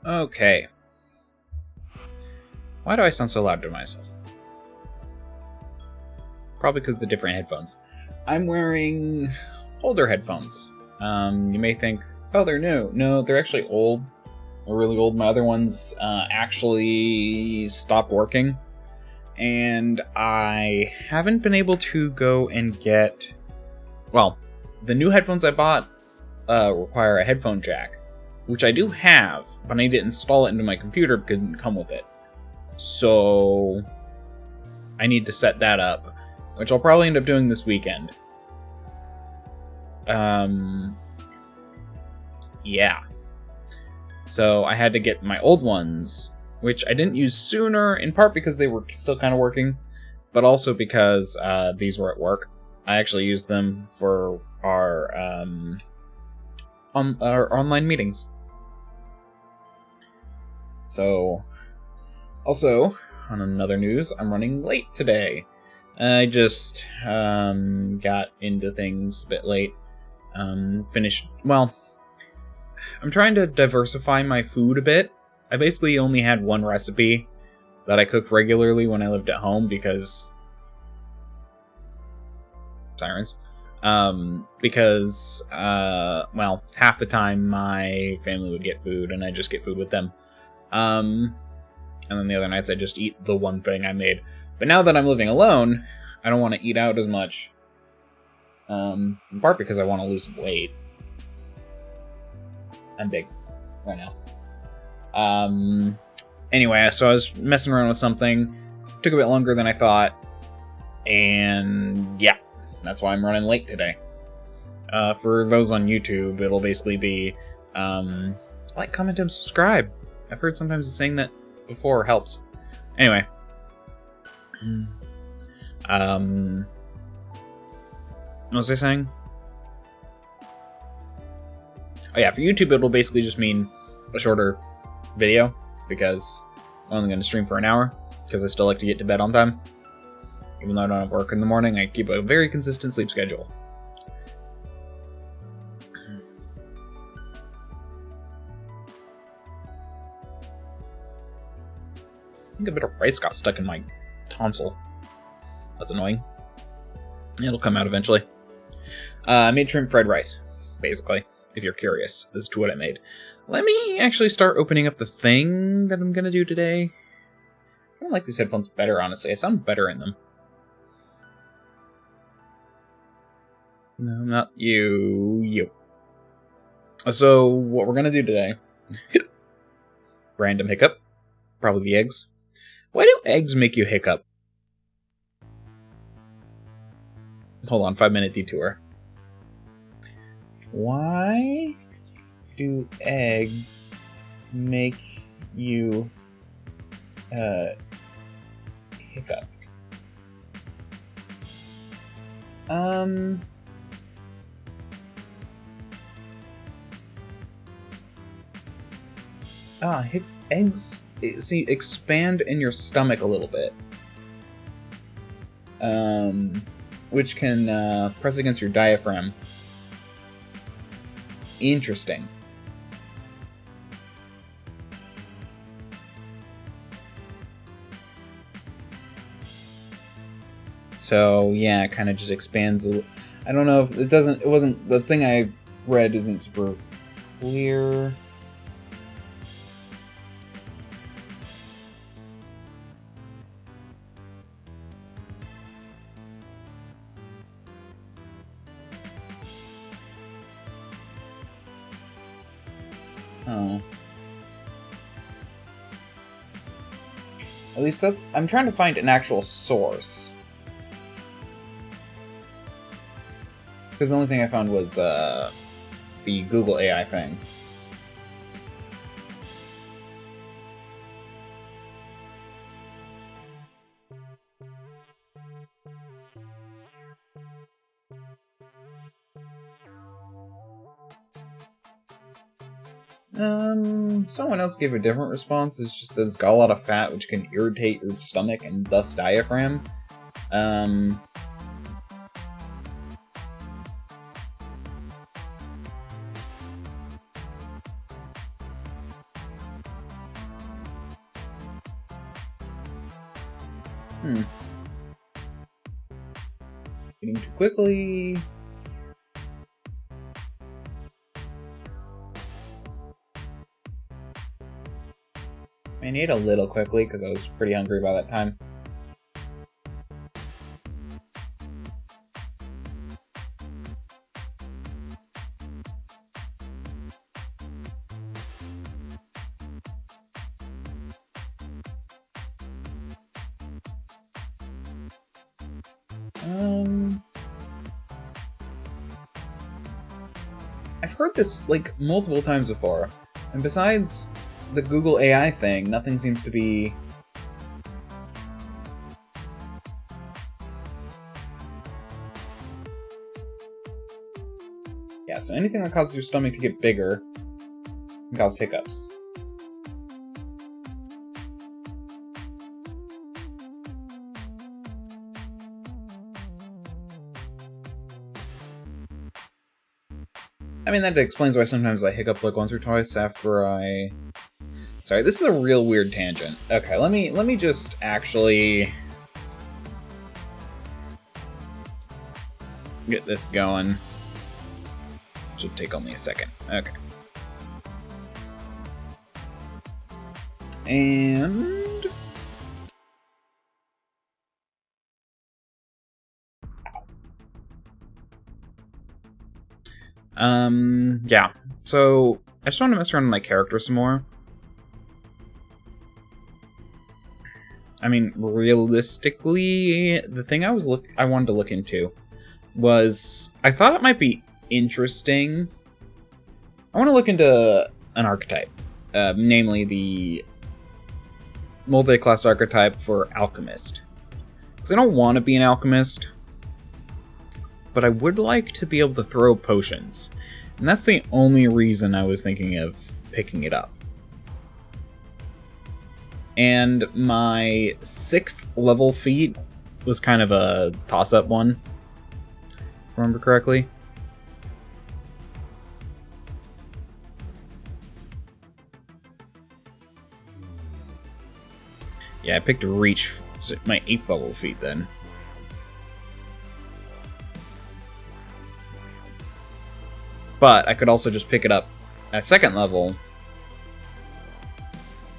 Okay. Why do I sound so loud to myself? Probably because of the different headphones. I'm wearing older headphones. You may think, oh, they're new. No, they're actually old. They're really old. My other ones actually stopped working. And I haven't been able to go and get... Well, the new headphones I bought require a headphone jack, which I do have, but I need to install it into my computer because it didn't come with it. So I need to set that up, which I'll probably end up doing this weekend. Yeah. So I had to get my old ones, which I didn't use sooner, in part because they were still kind of working, but also because these were at work. I actually used them for our online meetings. So, also, on another news, I'm running late today. I just got into things a bit late. Well, I'm trying to diversify my food a bit. I basically only had one recipe that I cooked regularly when I lived at home because... Sirens. Well, half the time my family would get food and I just get food with them. And then the other nights I just eat the one thing I made. But now that I'm living alone, I don't want to eat out as much. In part because I want to lose some weight. I'm big right now. Anyway, so I was messing around with something. Took a bit longer than I thought. And yeah, that's why I'm running late today. For those on YouTube, it'll basically be like, comment, and subscribe. I've heard sometimes saying that before helps. Anyway. What was I saying? Oh yeah, for YouTube it'll basically just mean a shorter video, because I'm only going to stream for an hour, because I still like to get to bed on time. Even though I don't have work in the morning, I keep a very consistent sleep schedule. I think a bit of rice got stuck in my tonsil. That's annoying. It'll come out eventually. I made shrimp fried rice, basically, if you're curious as to what I made. Let me actually start opening up the thing that I'm going to do today. I like these headphones better, honestly. I sound better in them. No, not you. You. So, what we're going to do today... Random hiccup. Probably the eggs. Why do eggs make you hiccup? Hold on, 5-minute detour. Why do eggs make you hiccup? Eggs expand in your stomach a little bit. Which can press against your diaphragm. Interesting. So yeah, it kind of just expands. I don't know if it wasn't the thing I read isn't super clear. Oh. At least I'm trying to find an actual source. Because the only thing I found was, the Google AI thing. Someone else gave a different response. It's just that it's got a lot of fat, which can irritate your stomach and thus diaphragm. Getting too quickly. I ate a little quickly because I was pretty hungry by that time. I've heard this like multiple times before, and besides the Google AI thing, nothing seems to be so anything that causes your stomach to get bigger can cause hiccups. I mean, that explains why sometimes I hiccup like once or twice after I... Sorry, this is a real weird tangent. Okay, let me just actually get this going. Should take only a second. Okay. And... yeah. So, I just want to mess around with my character some more. I mean, realistically, the thing I wanted to look into was, I thought it might be interesting. I want to look into an archetype, namely the multi-class archetype for Alchemist. Because I don't want to be an Alchemist, but I would like to be able to throw potions. And that's the only reason I was thinking of picking it up. And my 6th level feat was kind of a toss-up one, if I remember correctly. Yeah, I picked Reach, my 8th level feat then. But I could also just pick it up at 2nd level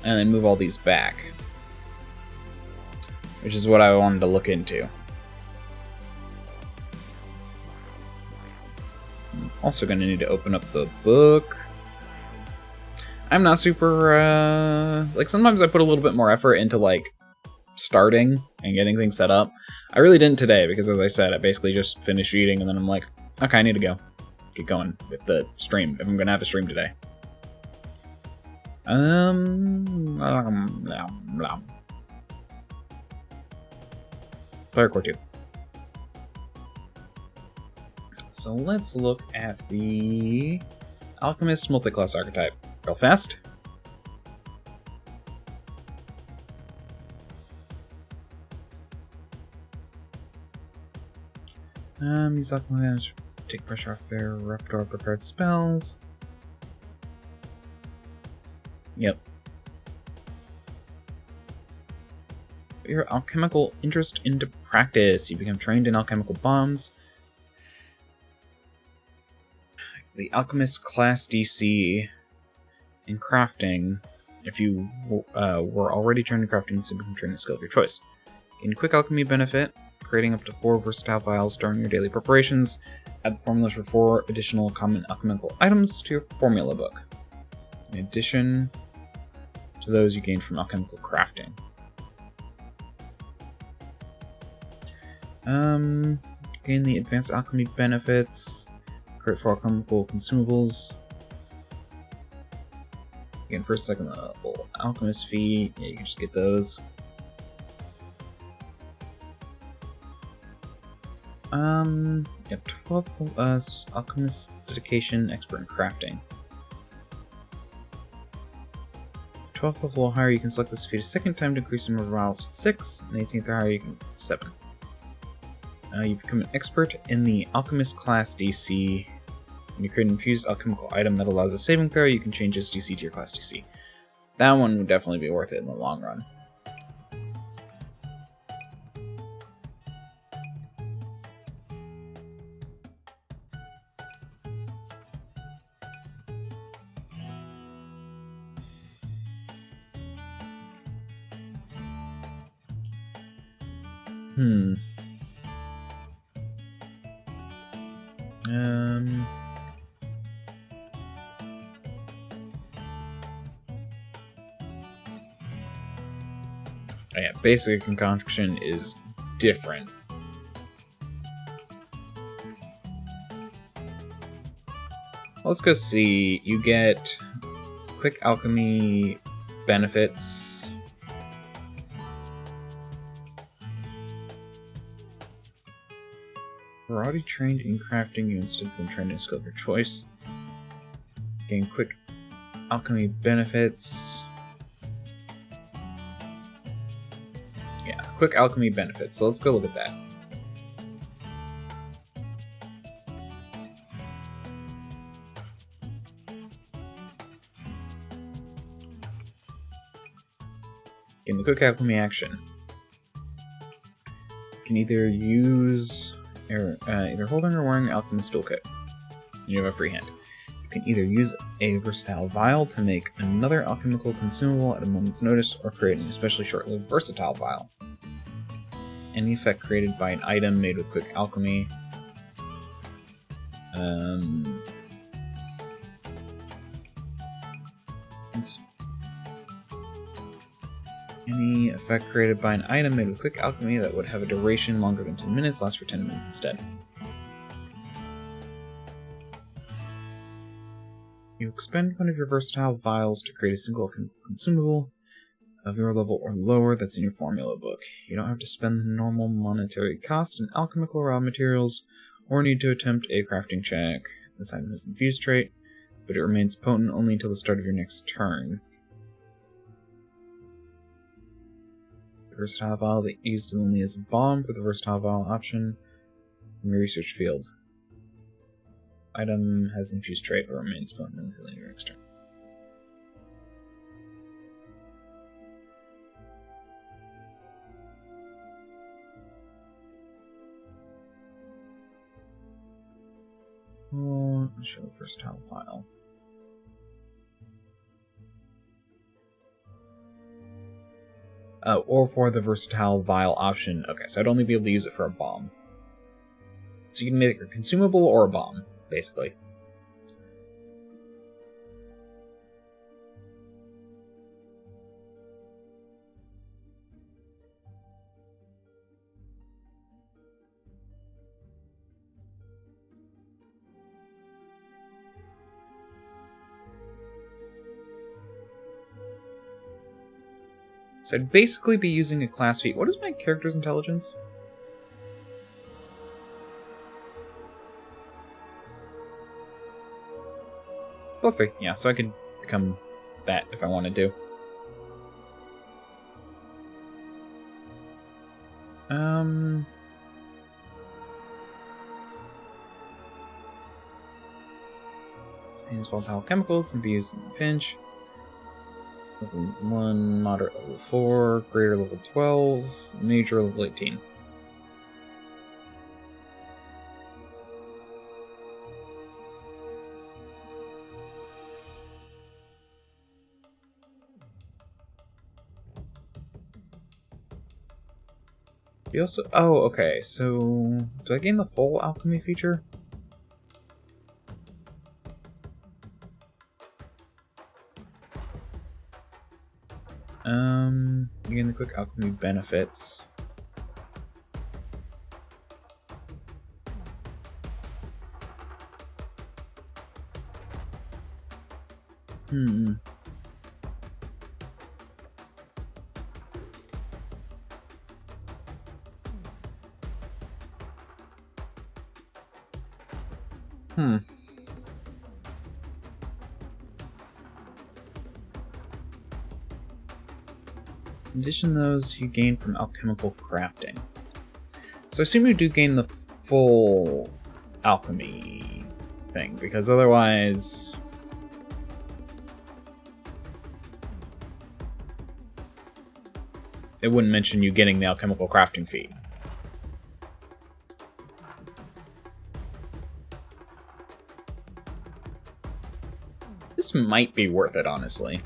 and then move all these back, which is what I wanted to look into. I'm also going to need to open up the book. I'm not super, like, sometimes I put a little bit more effort into, like, starting and getting things set up. I really didn't today because, as I said, I basically just finished eating and then I'm like, okay, I need to go. Get going with the stream, if I'm gonna have a stream today. Player Core 2. So let's look at the Alchemist multi-class archetype real fast. Use Alchemist. Take pressure off their repertoire of prepared spells. Yep. Put your alchemical interest into practice. You become trained in alchemical bombs. The Alchemist class DC in crafting. If you were already trained in crafting, simply become trained in skill of your choice. Gain quick alchemy benefit, creating up to 4 versatile vials during your daily preparations. Add the formulas for 4 additional common alchemical items to your formula book. In addition to those you gain from alchemical crafting. Gain the advanced alchemy benefits. Create 4 alchemical consumables. Again, 1st, 2nd level alchemist feat. Yeah, you can just get those. Yeah, 12th alchemist dedication, expert in crafting. 12th level or higher, you can select this feat a 2nd time to increase the number of vials to 6, and 18th or higher, you can 7. You become an expert in the alchemist class DC. When you create an infused alchemical item that allows a saving throw, you can change its DC to your class DC. That one would definitely be worth it in the long run. Oh yeah, basic concoction is different. Let's go see. You get quick alchemy benefits. We're already trained in crafting. You instead been trained in a skill of your choice. Gain quick alchemy benefits. Yeah, quick alchemy benefits. So let's go look at that. In the quick alchemy action, you can either use either holding or wearing an alchemist toolkit. You have a free hand. You can either use a versatile vial to make another alchemical consumable at a moment's notice, or create an especially short-lived versatile vial. Any effect created by an item made with quick alchemy. Any effect created by an item made with quick alchemy that would have a duration longer than 10 minutes lasts for 10 minutes instead. You expend one of your versatile vials to create a single consumable of your level or lower that's in your formula book. You don't have to spend the normal monetary cost in alchemical raw materials, or need to attempt a crafting check. This item has infused trait, but it remains potent only until the start of your next turn. Versatile vial that used only as a bomb for the versatile vial option from your research field. Item has infused trait but remains potent until your next turn. Oh, show versatile vial. Or for the versatile vial option. Okay, so I'd only be able to use it for a bomb. So you can make it a consumable or a bomb, basically. So I'd basically be using a class feat. What is my character's intelligence? Let's see. Yeah, so I could become that if I wanted to. Contains volatile chemicals and be used in a pinch. Level 1, moderate level 4, greater level 12, major level 18. You also... Oh, okay, so... Do I gain the full alchemy feature? You gain the quick alchemy benefits. In addition to those, you gain from alchemical crafting. So I assume you do gain the full alchemy thing, because otherwise... it wouldn't mention you getting the alchemical crafting feat. This might be worth it, honestly.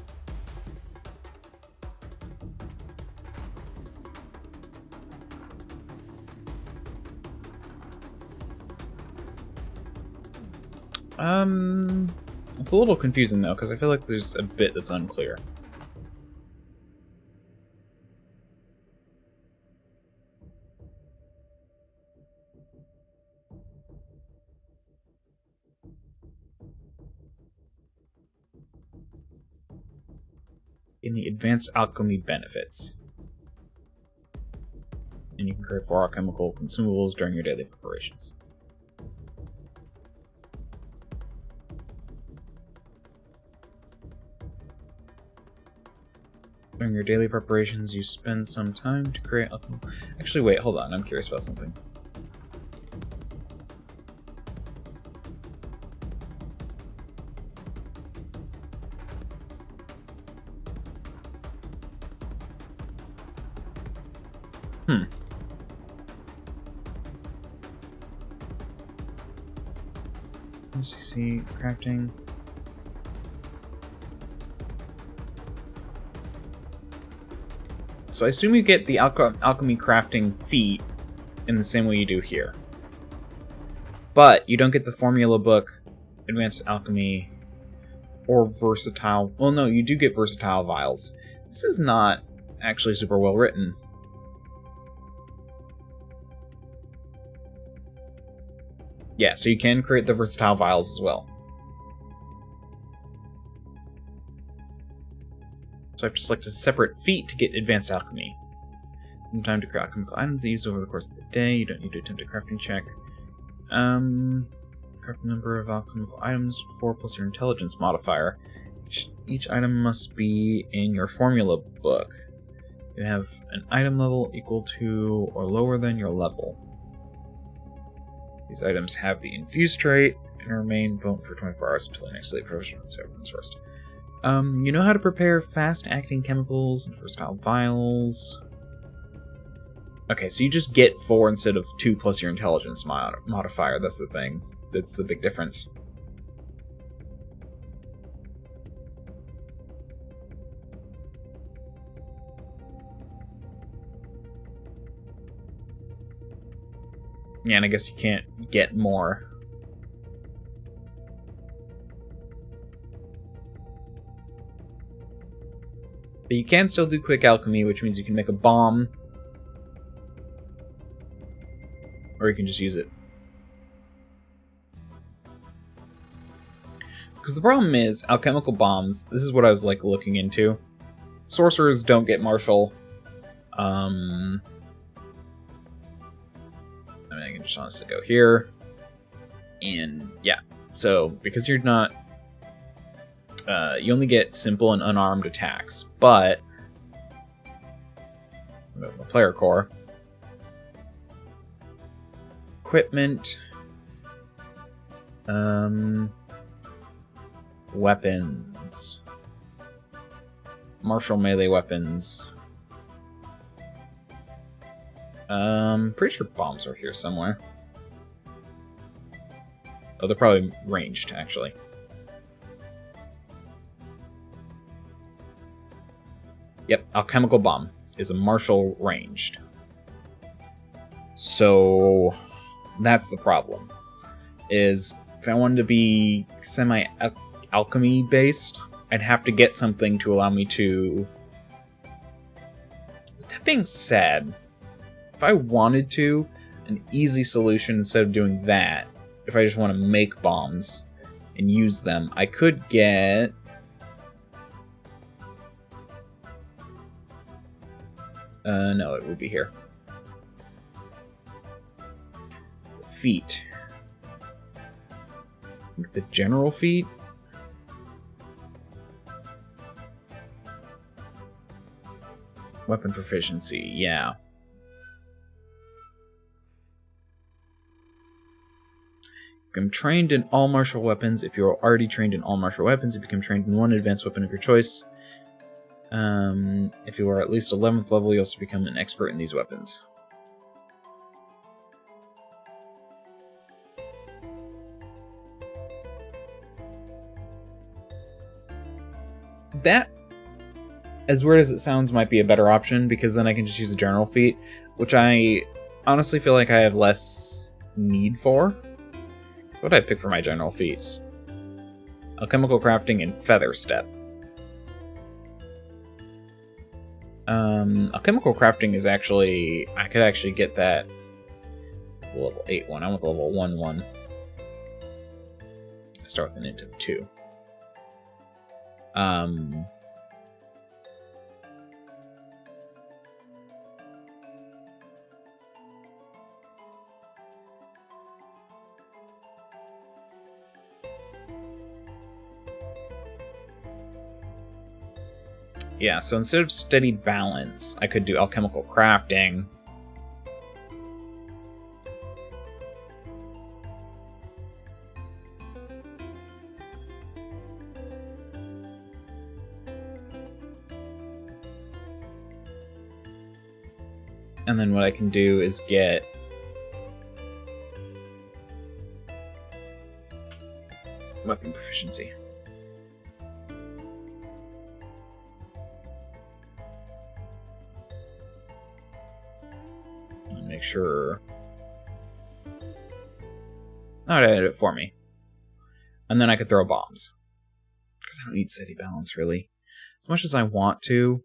It's a little confusing though, because I feel like there's a bit that's unclear. In the advanced alchemy benefits. And you can create 4 alchemical consumables during your daily preparations. During your daily preparations, you spend some time to create alchemical... Actually, wait, hold on. I'm curious about something. MCC crafting. So I assume you get the alchemy crafting feat in the same way you do here. But you don't get the formula book, advanced alchemy, or versatile... Well, no, you do get versatile vials. This is not actually super well written. Yeah, so you can create the versatile vials as well. So I have to select a separate feat to get advanced alchemy. Time to craft alchemical items used over the course of the day. You don't need to attempt a crafting check. Craft number of alchemical items 4 plus your intelligence modifier. Each item must be in your formula book. You have an item level equal to or lower than your level. These items have the infused trait and remain potent for 24 hours until the next sleep provision first. You know how to prepare fast-acting chemicals and versatile vials. Okay, so you just get 4 instead of 2 plus your intelligence modifier. That's the thing. That's the big difference. Yeah, and I guess you can't get more. But you can still do quick alchemy, which means you can make a bomb. Or you can just use it. Because the problem is, alchemical bombs, this is what I was like looking into. Sorcerers don't get martial. I mean, I can just honestly go here. And yeah, so because you're not... you only get simple and unarmed attacks, but... the player core. Equipment. Weapons. Martial melee weapons. Pretty sure bombs are here somewhere. Oh, they're probably ranged, actually. Yep, alchemical bomb is a martial ranged. So that's the problem. Is if I wanted to be semi-alchemy based, I'd have to get something to allow me to... With that being said, if I wanted to, an easy solution instead of doing that, if I just want to make bombs and use them, I could get... no, it would be here. The feat. I think it's a general feat. Weapon proficiency, yeah. Become trained in all martial weapons. If you are already trained in all martial weapons, you become trained in one advanced weapon of your choice. If you are at least 11th level, you also become an expert in these weapons. That, as weird as it sounds, might be a better option, because then I can just use a general feat, which I honestly feel like I have less need for. What would I pick for my general feats? alchemical crafting and feather step. Alchemical crafting is actually... I could actually get that. It's the level 8 one. I want the level 1 one. Start with an int of 2. Yeah, so instead of steady balance, I could do alchemical crafting. And then what I can do is get weapon proficiency. Make sure. Oh, it did it for me. And then I could throw bombs. Because I don't need steady balance, really. As much as I want to,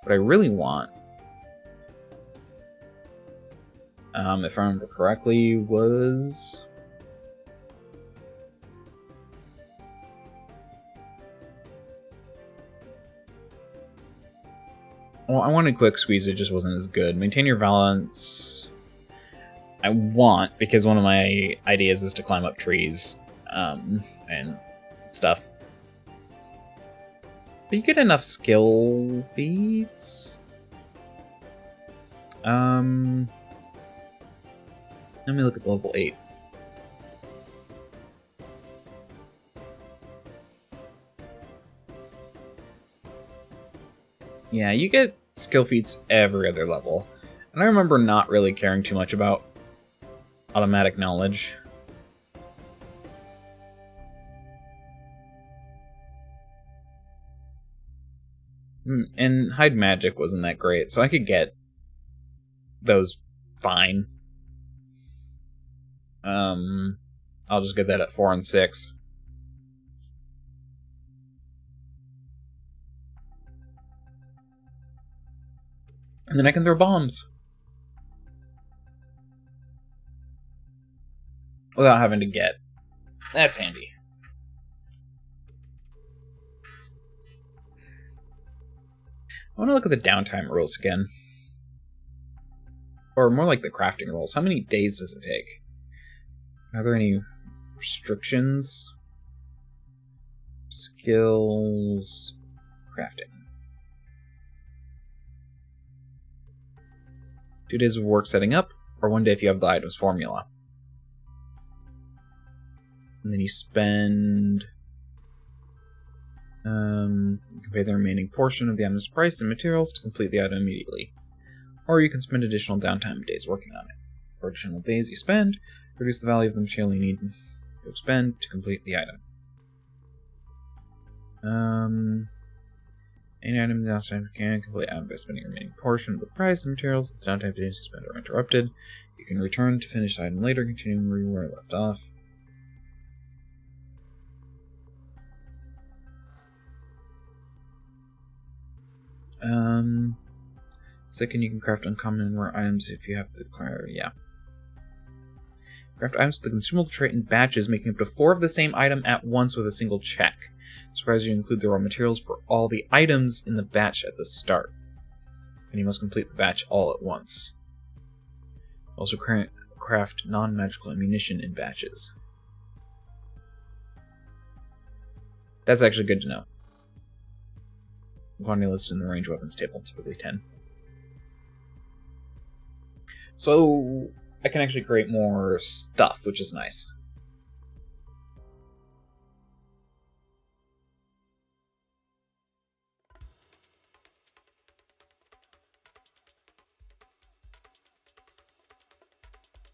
what I really want, if I remember correctly, was... Well, I wanted quick squeeze, it just wasn't as good. Maintain your balance. I want, because one of my ideas is to climb up trees, and stuff. But you get enough skill feats. Let me look at the level 8. Yeah, you get skill feats every other level. And I remember not really caring too much about automatic knowledge. And hide magic wasn't that great, so I could get those fine. I'll just get that at 4 and 6. And then I can throw bombs. Without having to get. That's handy. I want to look at the downtime rules again. Or more like the crafting rules. How many days does it take? Are there any restrictions? Skills... crafting. 2 days of work setting up, or 1 day if you have the item's formula. And then you spend... you can pay the remaining portion of the item's price and materials to complete the item immediately. Or you can spend additional downtime days working on it. For additional days you spend, reduce the value of the material you need to expend to complete the item. Any item in the downtime can complete item by spending the remaining portion of the price and materials. If the downtime days you spend are interrupted, you can return to finish the item later, continuing where you left off. Second, you can craft uncommon and rare items if you have the require. Yeah. Craft items with the consumable trait in batches, making up to 4 of the same item at once with a single check. This requires you to include the raw materials for all the items in the batch at the start. And you must complete the batch all at once. Also craft non-magical ammunition in batches. That's actually good to know. Quantity listed in the range weapons table, typically 10. So I can actually create more stuff, which is nice.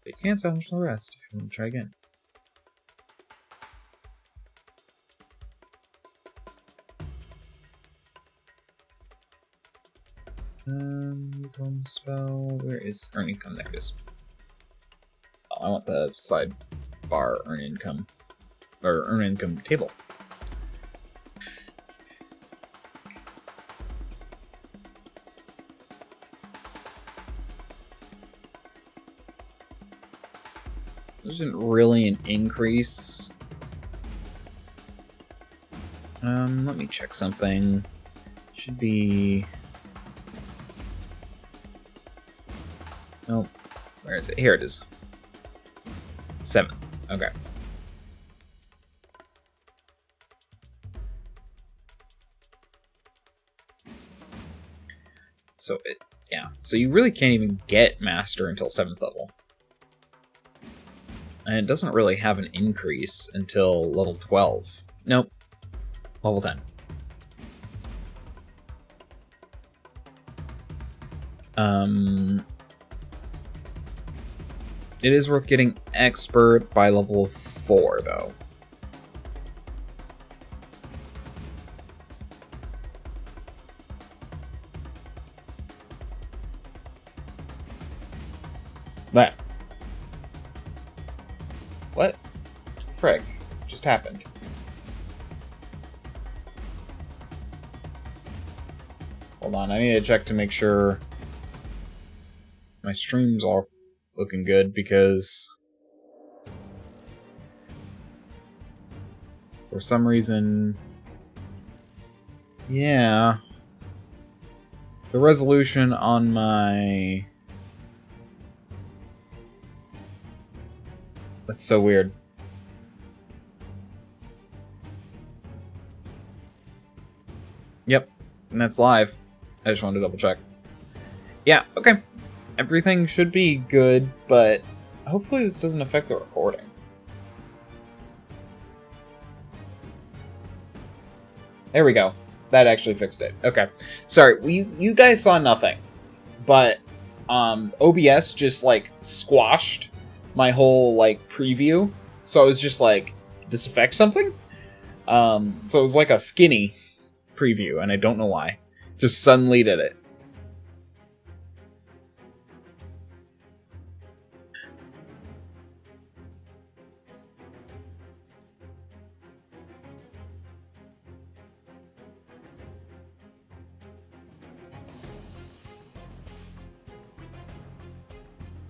But you can't salvage the rest if you want to try again. Spell. Where is earn income? There it is. Oh, I want the sidebar earn income. Or earn income table. isn't really an increase. Let me check something. Should be... Nope. Where is it? Here it is. 7th. Okay. So yeah. So you really can't even get Master until 7th level. And it doesn't really have an increase until level 12. Nope. Level 10. It is worth getting Expert by level 4, though. That. What? Frick. Just happened. Hold on, I need to check to make sure my stream's all looking good, because for some reason, yeah, the resolution on my... That's so weird. Yep, and that's live. I just wanted to double check. Yeah, okay. Everything should be good, but hopefully this doesn't affect the recording. There we go. That actually fixed it. Okay. Sorry, you guys saw nothing, but OBS just, like, squashed my whole, like, preview. So I was just like, did this affect something? So it was like a skinny preview, and I don't know why. Just suddenly did it.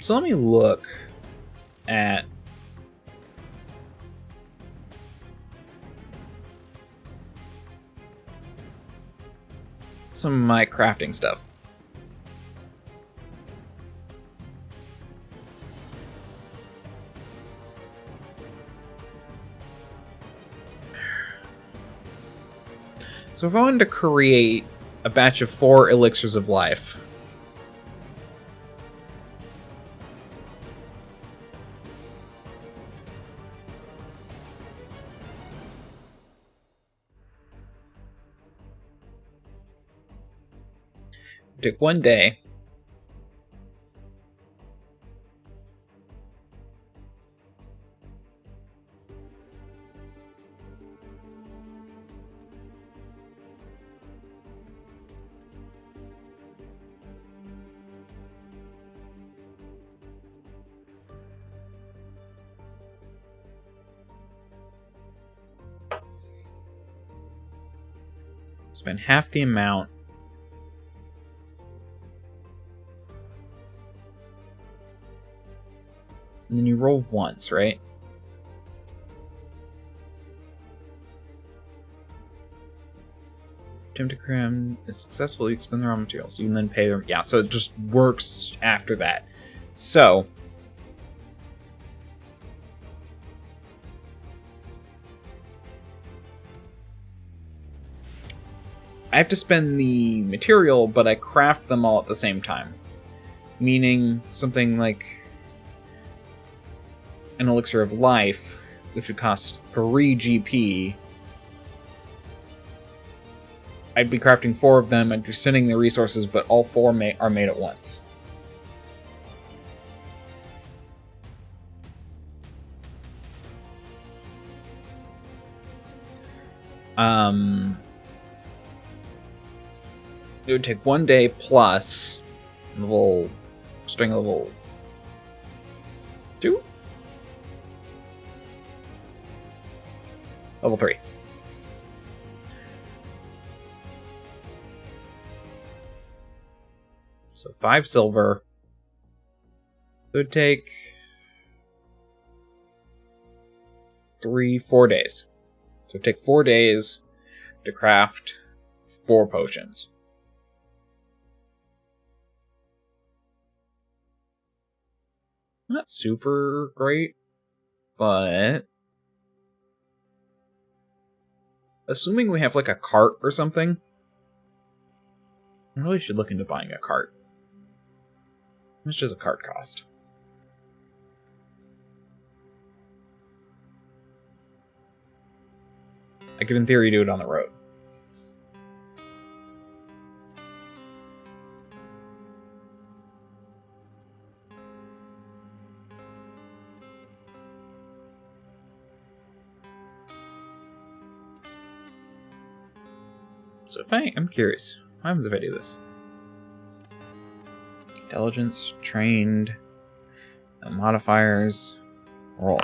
So let me look at some of my crafting stuff. So if I wanted to create a batch of 4 elixirs of life, take 1 day. Spend half the amount. And then you roll once, right? Attempt to cram is successful, you expend the raw materials. You can then pay them. Yeah, so it just works after that. So I have to spend the material, but I craft them all at the same time. Meaning something like an elixir of life, which would cost 3 GP. I'd be crafting 4 of them, I'd be sending the resources, but all 4 are made at once. It would take 1 day plus string level 2? Level 3. So 5 silver. It would take 4 days. So take 4 days to craft 4 potions. Not super great, but assuming we have like a cart or something, I really should look into buying a cart. How much does a cart cost? I could in theory do it on the road. So if I'm curious, what happens if I do this? Intelligence, trained, modifiers, roll.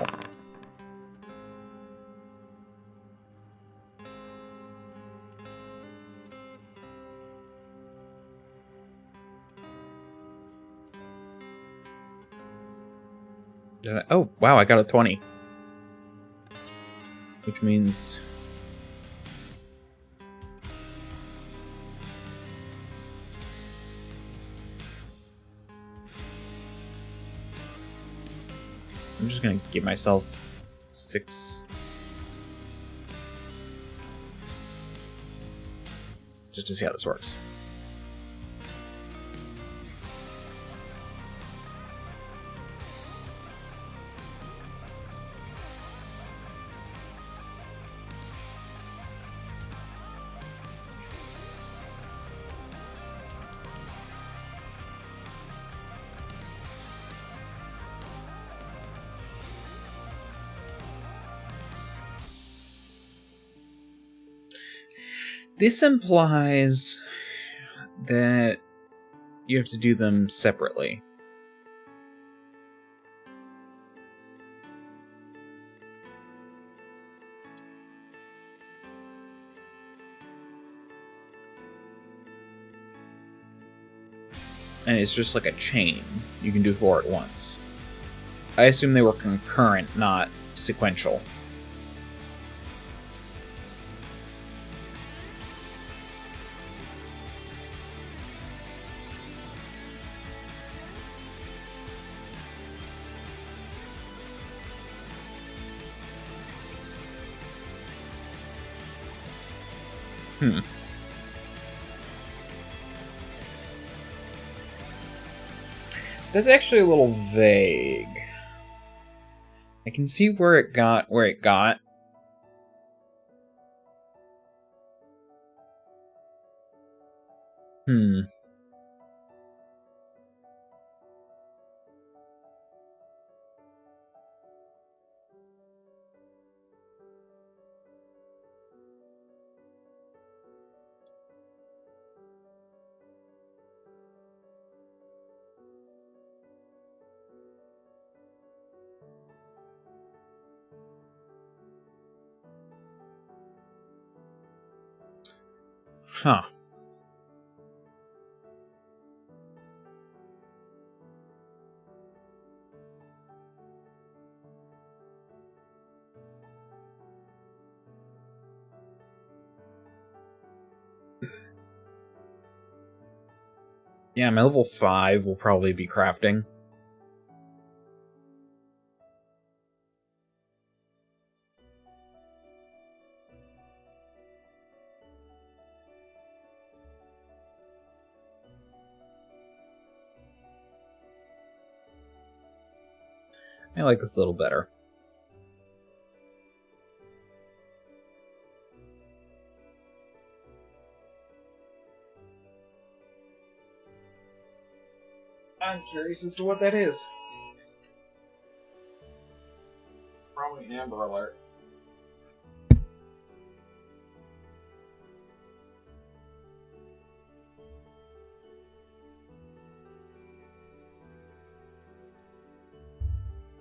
Oh, wow, I got a 20. Which means... I'm just gonna give myself 6. Just to see how this works. This implies that you have to do them separately. And it's just like a chain. You can do 4 at once. I assume they were concurrent, not sequential. That's actually a little vague. I can see where it got. Huh. Yeah, my level 5 will probably be crafting. I like this a little better. I'm curious as to what that is. Probably an Amber Alert.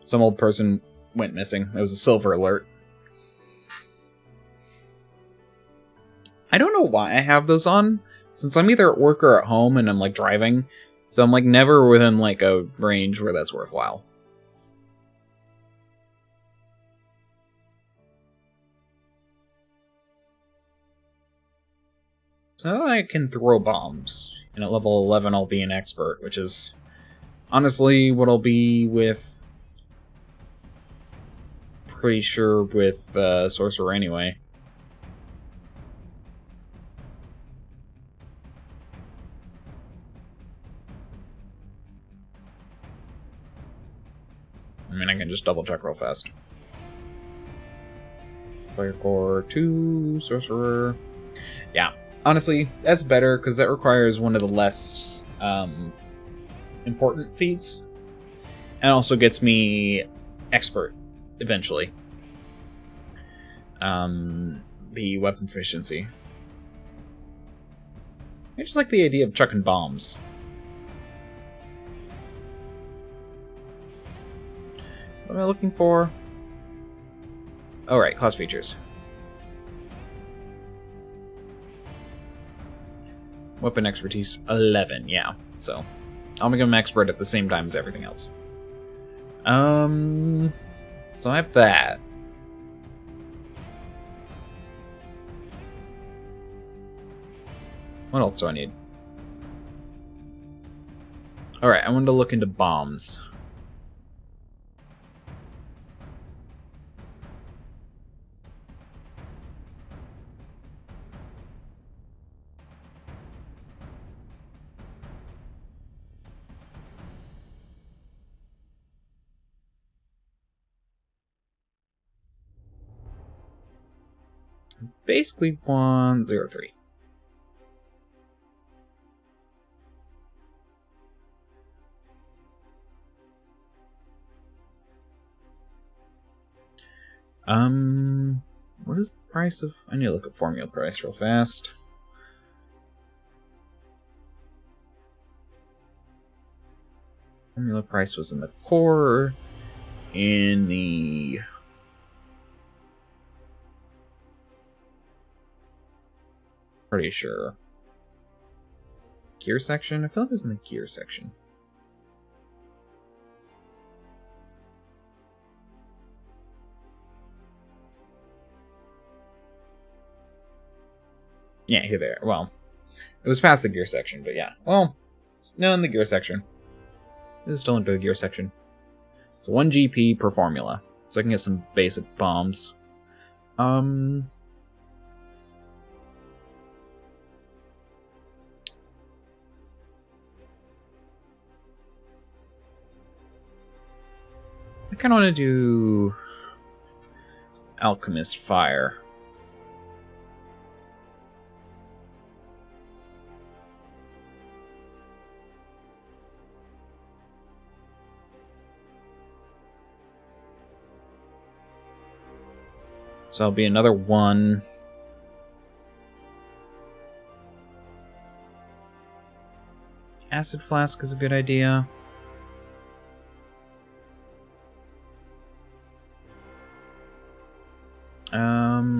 Some old person went missing. It was a silver alert. I don't know why I have those on, since I'm either at work or at home and I'm like driving, so I'm like never within like a range where that's worthwhile. So I can throw bombs. And at level 11 I'll be an expert, which is honestly what I'll be with... Pretty sure with Sorcerer anyway. I mean, I can just double check real fast. Player core 2, Sorcerer. Yeah, honestly, that's better because that requires one of the less important feats. And also gets me expert eventually. The weapon efficiency. I just like the idea of chucking bombs. What am I looking for? Oh, right, class features. Weapon expertise 11, yeah. So, I'll make him expert at the same time as everything else. So I have that. What else do I need? Alright, I wanted to look into bombs. Basically 103. What is the price of... I need to look at formula price real fast. Formula price was in the core, in the... Pretty sure. Gear section? I feel like it was in the gear section. Yeah, here there. Well, it was past the gear section, but yeah. Well, no, in the gear section. This is still into the gear section. So 1 GP per formula. So I can get some basic bombs. I kind of want to do Alchemist Fire. So I'll be another 1. Acid Flask is a good idea.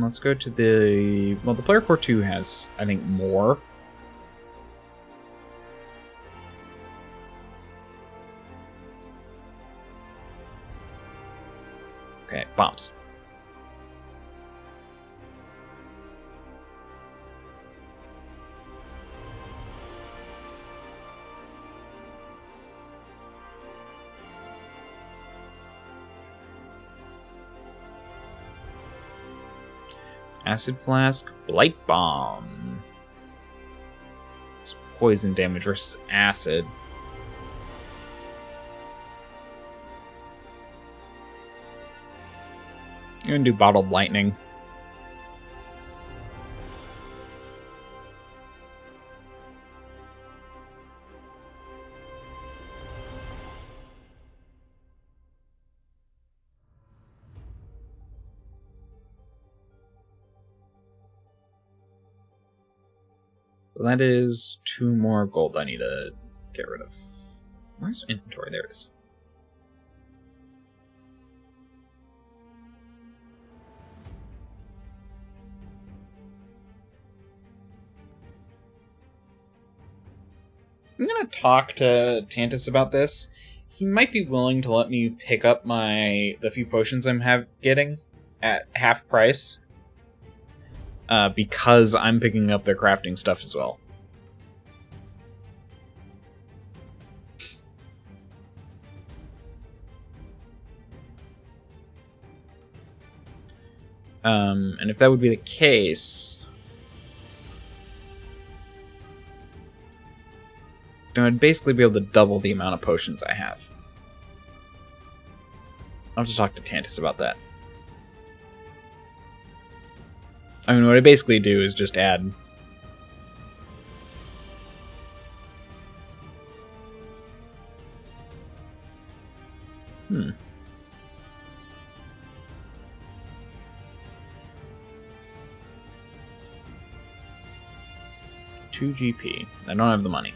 Let's go to the... Well, the Player Core 2 has, I think, more. Okay, bombs. Acid Flask, Blight Bomb. It's poison damage versus acid. I'm gonna do Bottled Lightning. So that is 2 more gold I need to get rid of. Where's inventory? There it is. I'm gonna talk to Tantus about this. He might be willing to let me pick up the few potions I'm getting at half price. because I'm picking up their crafting stuff as well. And if that would be the case, then I'd basically be able to double the amount of potions I have. I'll have to talk to Tantus about that. I mean, what I basically do is just add... $2 GP. I don't have the money.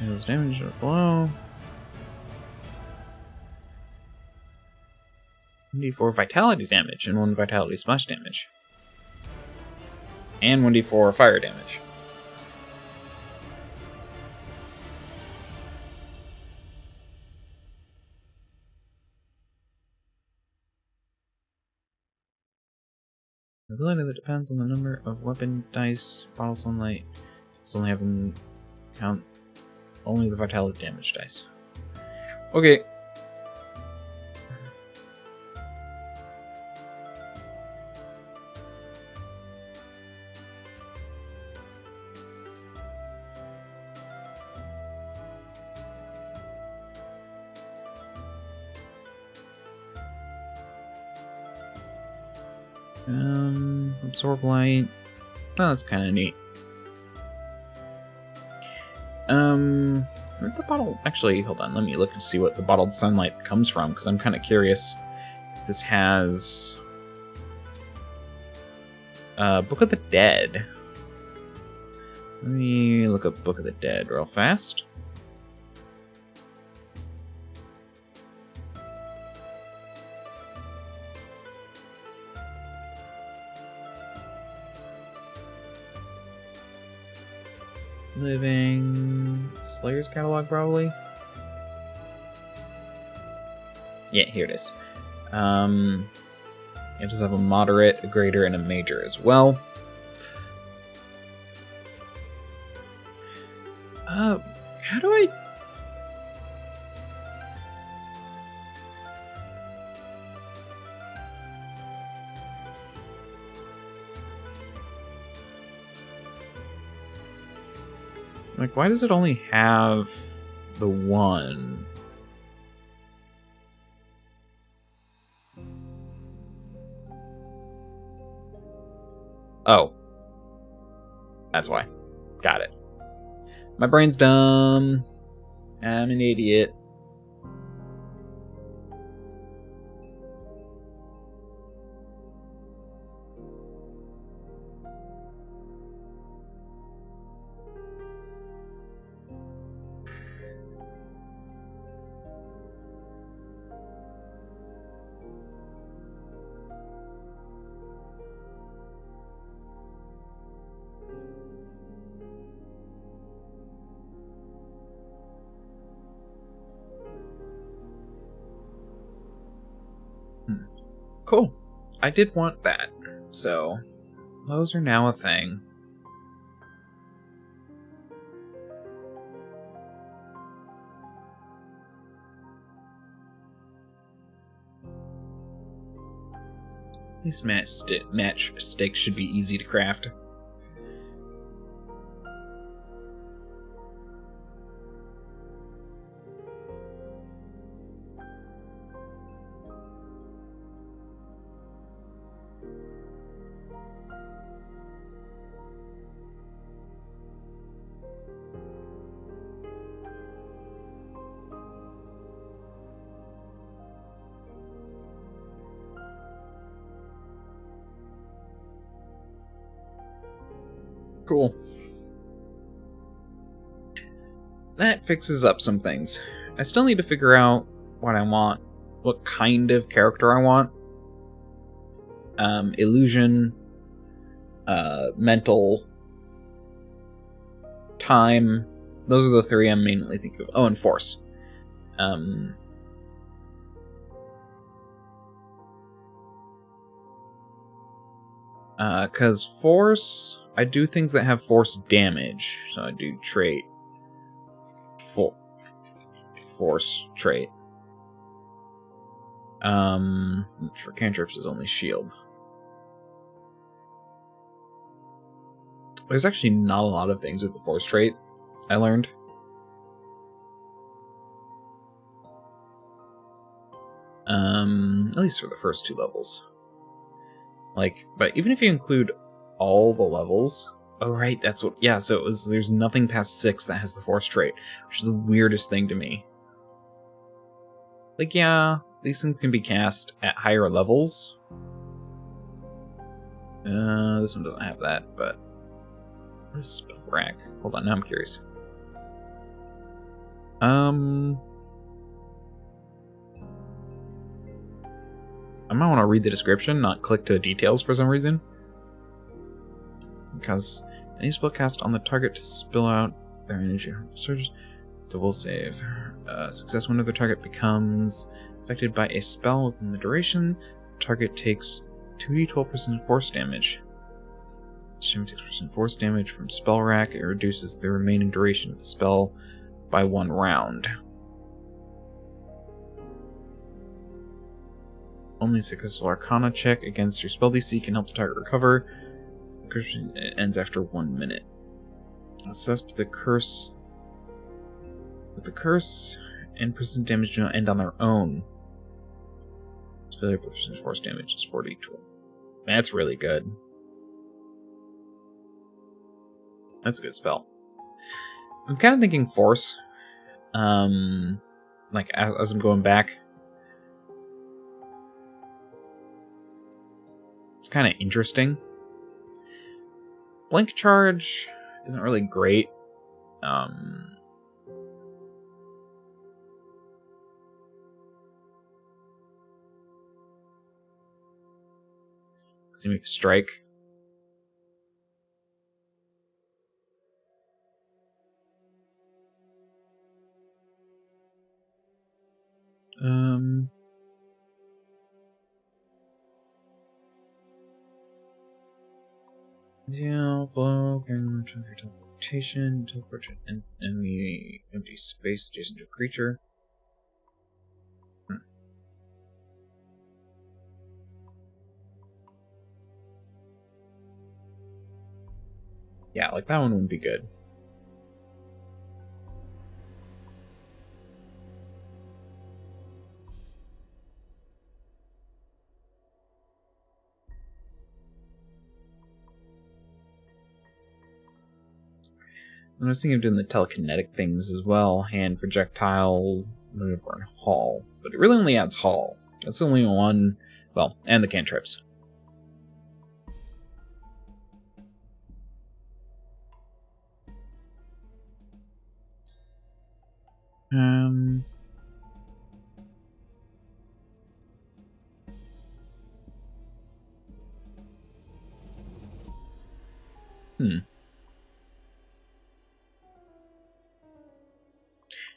Deals damage or below. 1d4 vitality damage and 1 vitality splash damage. And 1d4 fire damage. Ability that depends on the number of weapon dice, bottle sunlight. It's only having count only the vitality damage dice. Okay. Absorb light. Oh, that's kind of neat. Where'd the bottle... Actually, hold on. Let me look and see what the bottled sunlight comes from, because I'm kind of curious if this has... Book of the Dead. Let me look up Book of the Dead real fast. Living Slayer's catalog, probably. Yeah, here it is. It does have a moderate, a greater, and a major as well. How do I... Like, why does it only have the one? Oh. That's why. Got it. My brain's dumb. I'm an idiot. Cool. I did want that, so those are now a thing. These matchsticks should be easy to craft. Cool. That fixes up some things. I still need to figure out what I want, what kind of character I want. Illusion, mental, time. Those are the three I'm mainly thinking of. Oh, and force. Because force, I do things that have force damage. So I do trait. Force trait. For cantrips is only shield. There's actually not a lot of things with the force trait, I learned. At least for the first 2 levels. Like, but even if you include all the levels... Oh, right, that's what... Yeah, so there's nothing past 6 that has the force trait, which is the weirdest thing to me. Like, yeah, these things can be cast at higher levels. This one doesn't have that, but... What is spell rack? Hold on, now I'm curious. I might want to read the description, not click to the details for some reason. Because any spell cast on the target to spill out their energy surges, double save. Success whenever the target becomes affected by a spell within the duration. The target takes 2d12% force damage. Each time it takes % force damage from spell rack, it reduces the remaining duration of the spell by 1 round. Only a successful Arcana check against your spell DC can help the target recover. It ends after 1 minute. Assess the curse. But the curse and persistent damage do not end on their own. Failure percentage force damage is 42. That's really good. That's a good spell. I'm kind of thinking force. Like as I'm going back. It's kind of interesting. Blink charge isn't really great. Because you make a strike. Yeah, blow, can teleportation, teleport to enemy empty space adjacent to a creature. Yeah, like that one wouldn't be good. I was thinking of doing the telekinetic things as well. Hand, projectile, maneuver, and haul. But it really only adds haul. That's the only one... Well, and the cantrips.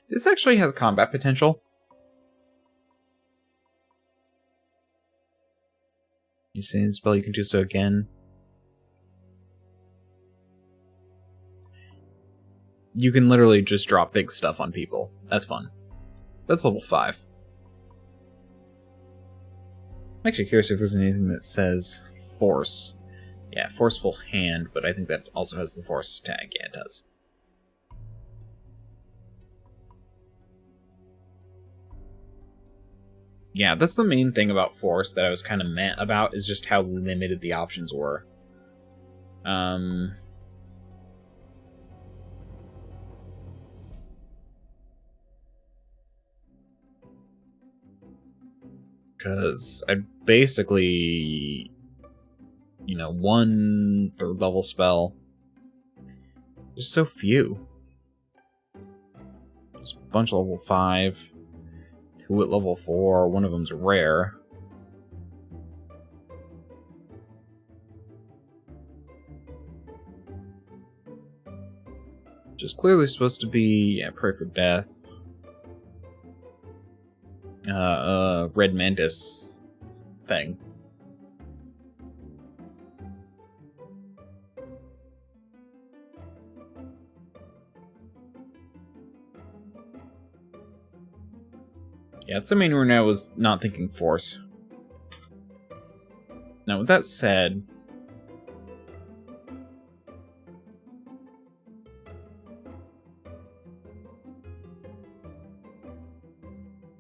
This actually has combat potential. You see the spell, you can do so again. You can literally just drop big stuff on people. That's fun. That's level 5. I'm actually curious if there's anything that says force. Yeah, forceful hand, but I think that also has the force tag. Yeah, it does. Yeah, that's the main thing about force that I was kind of meh about, is just how limited the options were. Because I basically, you know, 1 3rd level spell. There's so few. There's a bunch of level 5. 2 at level 4. One of them's rare. is clearly supposed to be Pray for Death. Red Mantis thing. Yeah, it's the main reason I was not thinking Force. Now, with that said,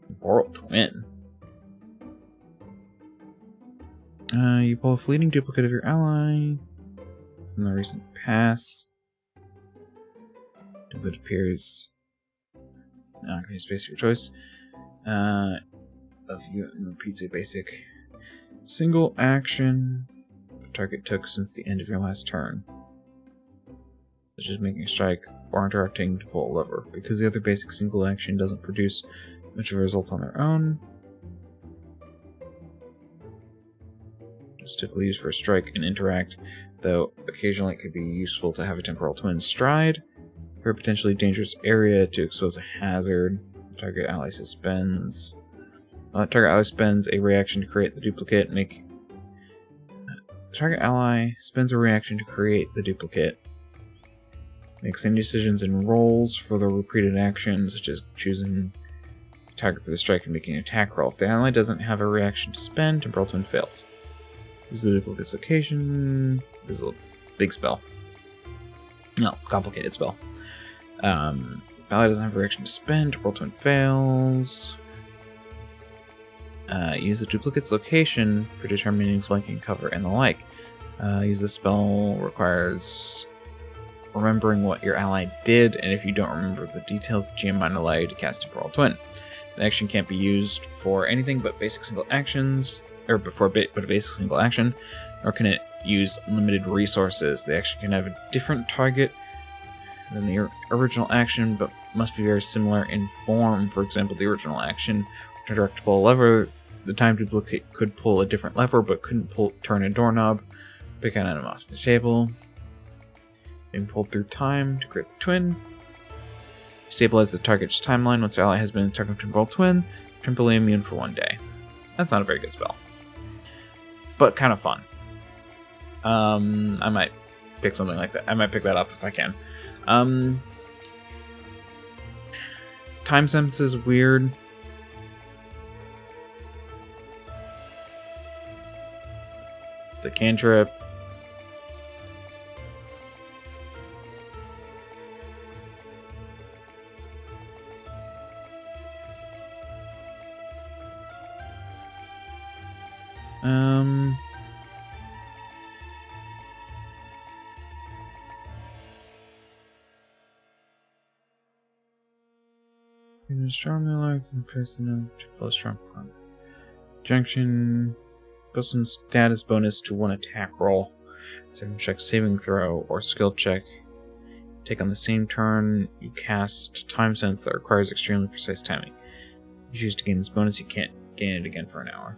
Temporal Twin. You pull a fleeting duplicate of your ally from the recent past. Duplicate appears. Okay, space of your choice. Of you and repeats a basic single action the target took since the end of your last turn, such as making a strike or interacting to pull a lever. Because the other basic single action doesn't produce much of a result on their own, it's typically used for a strike and interact, though occasionally it could be useful to have a temporal twin stride for a potentially dangerous area to expose a hazard. Target ally suspends. Target ally spends a reaction to create the duplicate. Target ally spends a reaction to create the duplicate. Makes any decisions and rolls for the repeated actions, such as choosing a target for the strike and making an attack roll. If the ally doesn't have a reaction to spend, Temporal Twin fails. Use the duplicate's location. This is a big spell. No, complicated spell. Ally doesn't have a reaction to spend. Temporal Twin fails. Use the duplicate's location for determining flanking cover and the like. Use the spell requires remembering what your ally did, and if you don't remember the details, the GM might allow you to cast Temporal Twin. The action can't be used for anything but basic single actions, or but a basic single action, nor can it use limited resources. The action can have a different target than the original action, but must be very similar in form. For example, the original action to direct to pull a lever, the time duplicate could pull a different lever, but couldn't turn a doorknob, pick an item off the table, and pulled through time to create the twin. Stabilize the target's timeline once the ally has been attacked with Temporal Twin, temporarily immune for 1 day. That's not a very good spell, but kind of fun. I might pick something like that. I might pick that up if I can. Time sense is weird. It's a cantrip. Strongly like in person to plus strong front. Junction. Plus some status bonus to one attack roll. Second check, saving throw, or skill check. Take on the same turn, you cast Time Sense that requires extremely precise timing. If you choose to gain this bonus, you can't gain it again for an hour.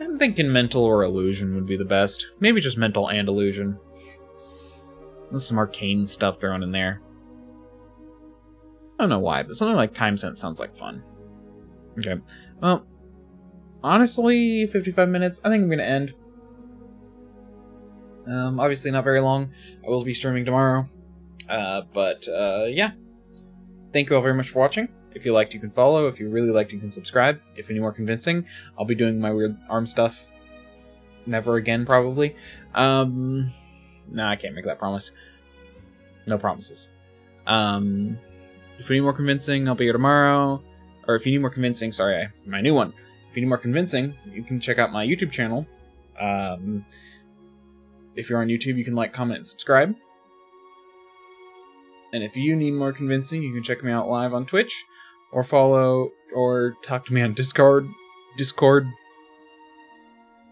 I'm thinking mental or illusion would be the best. Maybe just mental and illusion. There's some arcane stuff thrown in there. I don't know why, but something like Time Sense sounds like fun. Okay. Well, honestly, 55 minutes. I think I'm going to end. Obviously not very long. I will be streaming tomorrow. Yeah. Thank you all very much for watching. If you liked, you can follow. If you really liked, you can subscribe. If any more convincing, I'll be doing my weird arm stuff. Never again, probably. No, I can't make that promise. No promises. If you need more convincing, I'll be here tomorrow. Or if you need more convincing, sorry, my new one. If you need more convincing, you can check out my YouTube channel. If you're on YouTube, you can like, comment, and subscribe. And if you need more convincing, you can check me out live on Twitch. Or follow, or talk to me on Discord,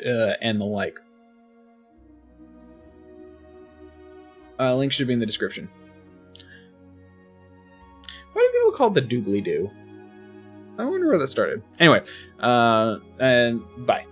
and the like. Link should be in the description. Why do people call it the doobly-doo? I wonder where that started. Anyway, and bye.